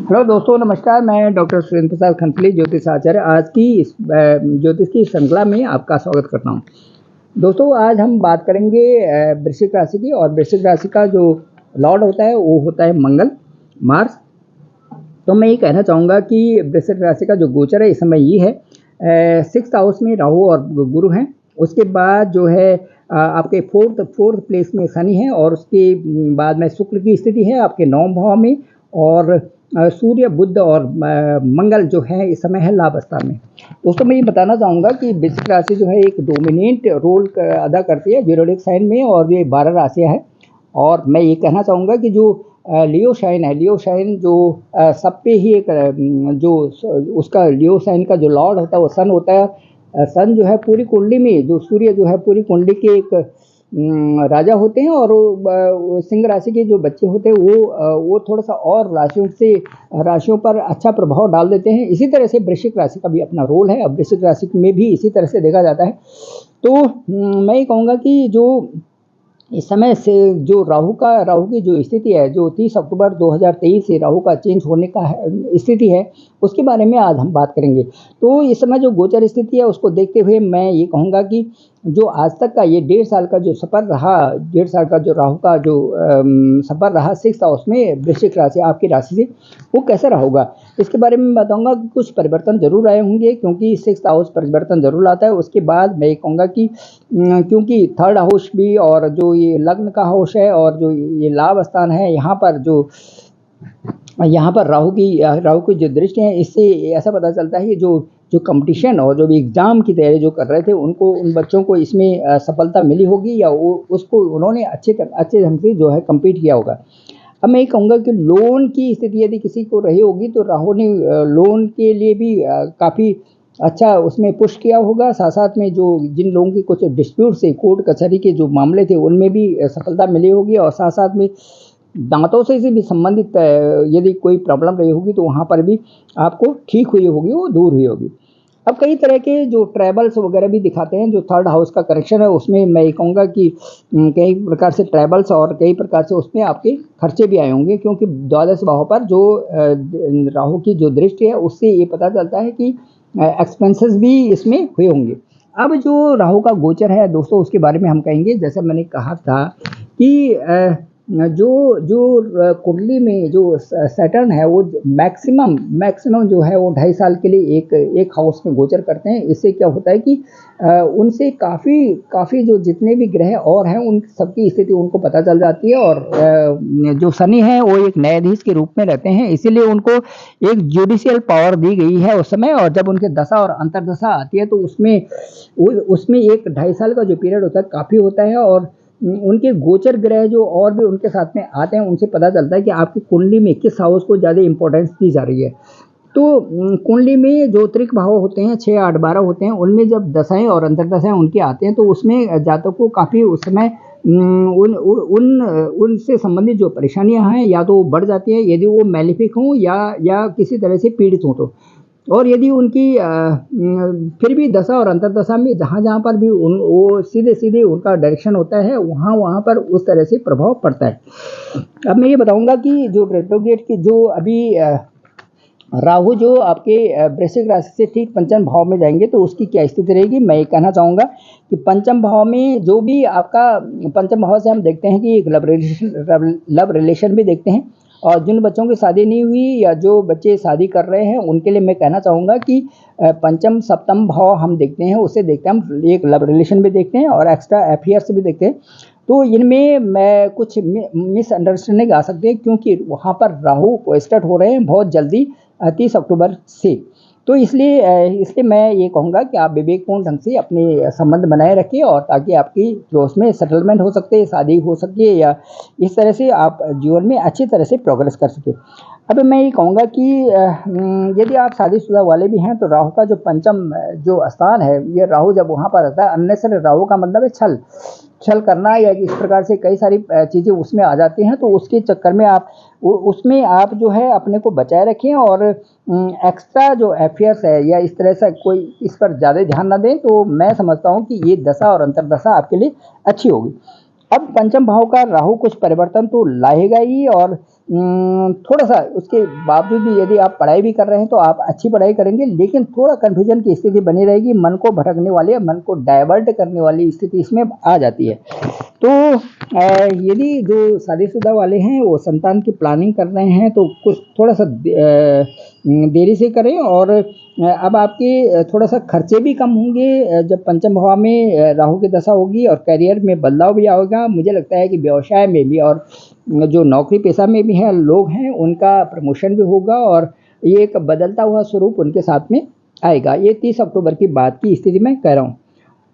Hello दोस्तों, नमस्कार। मैं डॉक्टर सुरेंद्र प्रसाद खंसली, ज्योतिष आचार्य, आज की इस ज्योतिष की श्रृंखला में आपका स्वागत करता हूं। दोस्तों, आज हम बात करेंगे वृश्चिक राशि की। और वृश्चिक राशि का जो लॉर्ड होता है वो होता है मंगल, मार्स। तो मैं ये कहना चाहूँगा कि वृश्चिक राशि का जो गोचर है इस समय ये है, 6th हाउस में राहु और गुरु हैं। उसके बाद जो है आपके फोर्थ प्लेस में शनि है, और उसके बाद में शुक्र की स्थिति है आपके 9वें भाव में। और सूर्य, बुध और मंगल जो है इस समय है लाभ स्थान में। दोस्तों, मैं ये बताना चाहूँगा कि वृश्चिक राशि जो है एक डोमिनेंट रोल अदा करती है ज़ोडिएक साइन में, और ये 12 राशियाँ हैं। और मैं ये कहना चाहूँगा कि जो लियो साइन है, लियो साइन जो सब पे ही एक जो उसका लियो साइन का जो लॉर्ड होता है वो सन होता है। सन जो है पूरी कुंडली में, जो सूर्य जो है पूरी कुंडली के एक राजा होते हैं। और सिंह राशि के जो बच्चे होते हैं वो थोड़ा सा और राशियों पर अच्छा प्रभाव डाल देते हैं। इसी तरह से वृश्चिक राशि का भी अपना रोल है। अब वृश्चिक राशि में भी इसी तरह से देखा जाता है। तो मैं ये कहूँगा कि जो इस समय से जो राहु की जो स्थिति है, जो 30 अक्टूबर 2023 से राहु का चेंज होने का स्थिति है, उसके बारे में आज हम बात करेंगे। तो इस समय जो गोचर स्थिति है उसको देखते हुए मैं ये कहूँगा कि जो आज तक का ये 1.5 साल का जो सफ़र रहा, 1.5 साल का जो राहु का जो सफ़र रहा 6th हाउस में वृश्चिक राशि आपकी राशि से, वो कैसा रहा होगा इसके बारे में बताऊंगा। कि कुछ परिवर्तन जरूर आए होंगे, क्योंकि 6th हाउस परिवर्तन जरूर आता है। उसके बाद मैं ये कहूँगा कि क्योंकि 3rd हाउस भी, और जो ये लग्न का हाउस है, और जो ये लाभ स्थान है, यहाँ पर राहु की जो दृष्टि है, इससे ऐसा पता चलता है कि जो कंपटीशन और जो भी एग्ज़ाम की तैयारी जो कर रहे थे उन बच्चों को इसमें सफलता मिली होगी, या उसको उन्होंने अच्छे ढंग से जो है कम्पीट किया होगा। अब मैं ये कहूँगा कि लोन की स्थिति यदि किसी को रही होगी तो राहु ने लोन के लिए भी काफ़ी अच्छा उसमें पुश किया होगा। साथ साथ में जो जिन लोगों की कुछ डिस्प्यूट से कोर्ट कचहरी के जो मामले थे उनमें भी सफलता मिली होगी। और साथ साथ में दांतों से भी संबंधित यदि कोई प्रॉब्लम रही होगी तो वहाँ पर भी आपको ठीक हुई होगी, वो दूर हुई होगी। अब कई तरह के जो ट्रैवल्स वगैरह भी दिखाते हैं, जो 3rd हाउस का करेक्शन है उसमें मैं ये कहूँगा कि कई प्रकार से ट्रैवल्स और कई प्रकार से उसमें आपके खर्चे भी आए होंगे, क्योंकि 12 भाव पर जो राहु की जो दृष्टि है उससे ये पता चलता है कि एक्सपेंसेस भी इसमें हुए होंगे। अब जो राहु का गोचर है दोस्तों, उसके बारे में हम कहेंगे। जैसे मैंने कहा था कि जो कुंडली में जो सैटर्न है वो मैक्सिमम जो है वो 2.5 साल के लिए एक हाउस में गोचर करते हैं। इससे क्या होता है कि उनसे काफ़ी जो जितने भी ग्रह और हैं उन सबकी स्थिति उनको पता चल जाती है। और जो शनि है वो एक न्यायाधीश के रूप में रहते हैं, इसीलिए उनको एक जुडिशियल पावर दी गई है उस समय। और जब उनके दशा और अंतर्दशा आती है तो उसमें एक 2.5 साल का जो पीरियड होता है काफ़ी होता है। और उनके गोचर ग्रह जो और भी उनके साथ में आते हैं उनसे पता चलता है कि आपकी कुंडली में किस हाउस को ज़्यादा इंपॉर्टेंस दी जा रही है। तो कुंडली में जो त्रिक भाव होते हैं 6, 8, 12 होते हैं, उनमें जब दशाएं और अंतर्दशाएं उनके आते हैं तो उसमें जातक को काफ़ी उस समय उनसे संबंधित जो परेशानियां हैं या तो बढ़ जाती हैं यदि वो मैलिफिक हों या किसी तरह से पीड़ित हों तो। और यदि उनकी फिर भी दशा और अंतर्दशा में जहाँ पर भी वो सीधे उनका डायरेक्शन होता है वहाँ पर उस तरह से प्रभाव पड़ता है। अब मैं ये बताऊंगा कि जो रेट्रोग्रेड की जो अभी राहु जो आपके वृश्चिक राशि से ठीक 5म भाव में जाएंगे तो उसकी क्या स्थिति रहेगी। मैं ये कहना चाहूँगा कि 5म भाव में जो भी आपका 5म भाव से हम देखते हैं कि एक लव रिलेशन भी देखते हैं। और जिन बच्चों की शादी नहीं हुई या जो बच्चे शादी कर रहे हैं उनके लिए मैं कहना चाहूँगा कि 5म 7म भाव हम देखते हैं, उससे देखते हैं हम एक लव रिलेशन भी देखते हैं और एक्स्ट्रा अफेयर्स भी देखते हैं। तो इनमें मैं कुछ मिसअंडरस्टैंडिंग आ सकती है, क्योंकि वहाँ पर राहु स्टार्ट हो रहे हैं बहुत जल्दी 30 अक्टूबर से। तो इसलिए मैं ये कहूँगा कि आप विवेकपूर्ण ढंग से अपने संबंध बनाए रखिए, और ताकि आपकी जो उसमें सेटलमेंट हो सकते है, शादी हो सकती है, या इस तरह से आप जीवन में अच्छी तरह से प्रोग्रेस कर सकें। अब मैं ये कहूँगा कि यदि आप शादीशुदा वाले भी हैं तो राहु का जो 5म जो स्थान है, ये राहु जब वहाँ पर रहता है, अननेसेसरी राहु का मतलब है छल करना, या इस प्रकार से कई सारी चीज़ें उसमें आ जाती हैं। तो उसके चक्कर में उसमें आप जो है अपने को बचाए रखें, और एक्स्ट्रा जो अफेयर्स है या इस तरह से कोई इस पर ज़्यादा ध्यान ना दें। तो मैं समझता हूँ कि ये दशा और अंतर्दशा आपके लिए अच्छी होगी। अब 5म भाव का राहु कुछ परिवर्तन तो लाएगा ही, और थोड़ा सा उसके बावजूद भी यदि आप पढ़ाई भी कर रहे हैं तो आप अच्छी पढ़ाई करेंगे, लेकिन थोड़ा कन्फ्यूजन की स्थिति बनी रहेगी, मन को भटकने वाली, मन को डाइवर्ट करने वाली स्थिति इसमें आ जाती है। तो यदि जो शादीशुदा वाले हैं वो संतान की प्लानिंग कर रहे हैं तो कुछ थोड़ा सा देरी से करें, और अब आपके थोड़ा सा खर्चे भी कम होंगे जब पंचम भाव में राहु की दशा होगी, और करियर में बदलाव भी आएगा। मुझे लगता है कि व्यवसाय में भी और जो नौकरी पेशा में भी है लोग हैं उनका प्रमोशन भी होगा, और ये एक बदलता हुआ स्वरूप उनके साथ में आएगा। ये 30 अक्टूबर की बात की स्थिति में कह रहा हूँ।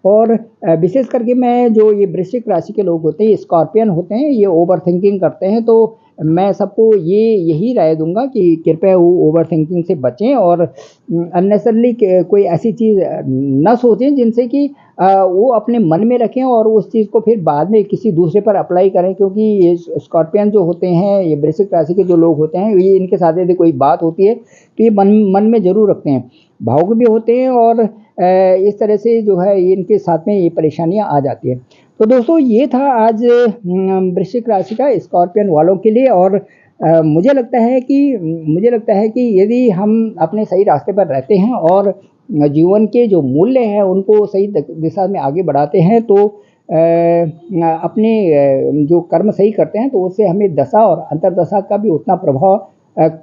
और विशेष करके मैं जो ये वृश्चिक राशि के लोग होते हैं, स्कॉर्पियन होते हैं, ये ओवर थिंकिंग करते हैं, तो मैं सबको यही राय दूंगा कि कृपया वो ओवर थिंकिंग से बचें और अननेसरली कोई ऐसी चीज़ न सोचें जिनसे कि वो अपने मन में रखें और उस चीज़ को फिर बाद में किसी दूसरे पर अप्लाई करें। क्योंकि ये स्कॉर्पियन जो होते हैं, ये वृश्चिक राशि के जो लोग होते हैं, ये इनके साथ यदि कोई बात होती है तो ये मन में ज़रूर रखते हैं, भावुक भी होते हैं, और इस तरह से जो है ये इनके साथ में ये परेशानियां आ जाती हैं। तो दोस्तों ये था आज वृश्चिक राशि का स्कॉर्पियन वालों के लिए। और मुझे लगता है कि यदि हम अपने सही रास्ते पर रहते हैं और जीवन के जो मूल्य हैं उनको सही दिशा में आगे बढ़ाते हैं, तो अपने जो कर्म सही करते हैं तो उससे हमें दशा और अंतर्दशा का भी उतना प्रभाव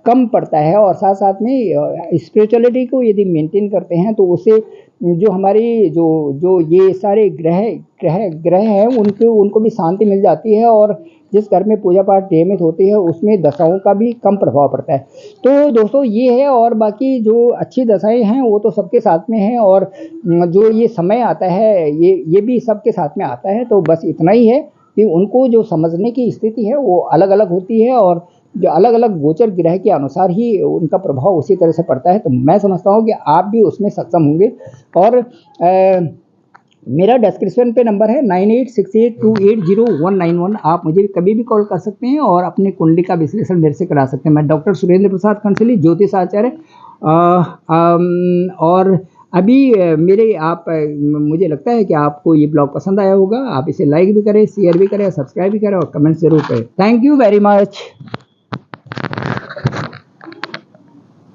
कम पड़ता है। और साथ साथ में स्पिरिचुअलिटी को यदि मेंटेन करते हैं तो उससे जो हमारी जो ये सारे ग्रह हैं उनको भी शांति मिल जाती है, और जिस घर में पूजा पाठ नियमित होती है उसमें दशाओं का भी कम प्रभाव पड़ता है। तो दोस्तों ये है, और बाकी जो अच्छी दशाएं हैं वो तो सबके साथ में हैं, और जो ये समय आता है ये भी सबके साथ में आता है। तो बस इतना ही है कि उनको जो समझने की स्थिति है वो अलग अलग होती है, और जो अलग अलग गोचर ग्रह के अनुसार ही उनका प्रभाव उसी तरह से पड़ता है। तो मैं समझता हूँ कि आप भी उसमें सक्षम होंगे। और मेरा डिस्क्रिप्शन पे नंबर है 9868280191। आप मुझे कभी भी कॉल कर सकते हैं और अपनी कुंडली का विश्लेषण मेरे से करा सकते हैं। मैं डॉक्टर सुरेंद्र प्रसाद कंसली, ज्योतिष आचार्य। और अभी मुझे लगता है कि आपको ये ब्लॉग पसंद आया होगा। आप इसे लाइक भी करें, शेयर भी करें, सब्सक्राइब भी करें और कमेंट जरूर करें। Thank you very much.